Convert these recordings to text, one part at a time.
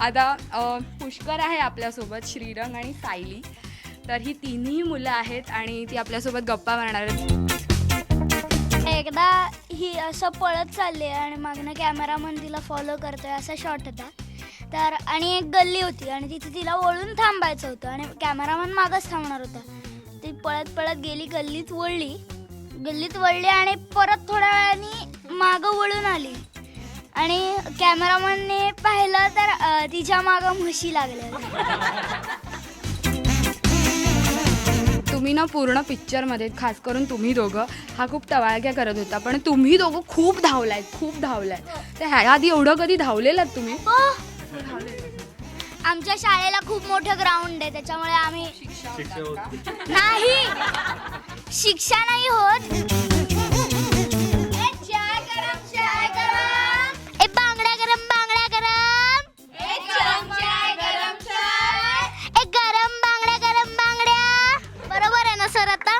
आता पुष्कर आहे आपल्यासोबत, श्रीरंग आणि सायली. तर ही तिन्ही मुलं आहेत आणि ती आपल्यासोबत गप्पा मारणार आहेत. एकदा ही असं पळत चालली आणि मागनं कॅमेरामन तिला फॉलो करतोय असा शॉट होता. तर आणि एक गल्ली होती आणि तिथे तिला वळून थांबायचं होतं आणि कॅमेरामन मागच थांबणार होता. ती पळत पळत गेली, गल्लीत वळली आणि परत थोड्या वेळाने मागं वळून आली आणि कॅमेरामनने पाहिलं तर तिच्या मागं म्हशी लागल्या. तुम्ही ना पूर्ण पिक्चरमध्ये, खास करून तुम्ही दोघं, हा खूप टवाळक्या करत होता, पण तुम्ही दोघं खूप धावलायत. तर ह्या आधी एवढं कधी धावलेलात तुम्ही? आमच्या शाळेला खूप मोठं ग्राउंड आहे, त्याच्यामुळे आम्ही नाही शिक्षा नाही होत. बरोबर आहे ना सर? आता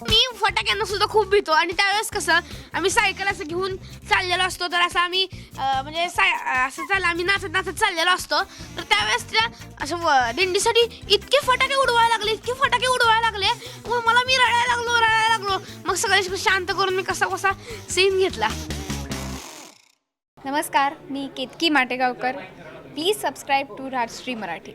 मी फटाक्यांना सुद्धा खूप भीतो आणि त्यावेळेस कसं आम्ही सायकल असं घेऊन चाललेलो असतो, तर असं आम्ही म्हणजे असं चाललं आम्ही नाचत चाललेलो असतो. तर त्यावेळेस त्या असं दिंडीसाठी इतके फटाके उडवायला लागले, मग मी रडायला लागलो. मग सगळे शांत करून मी कसा सीन घेतला. नमस्कार, मी Ketaki Mategaonkar. Please subscribe to Rajshri Marathi.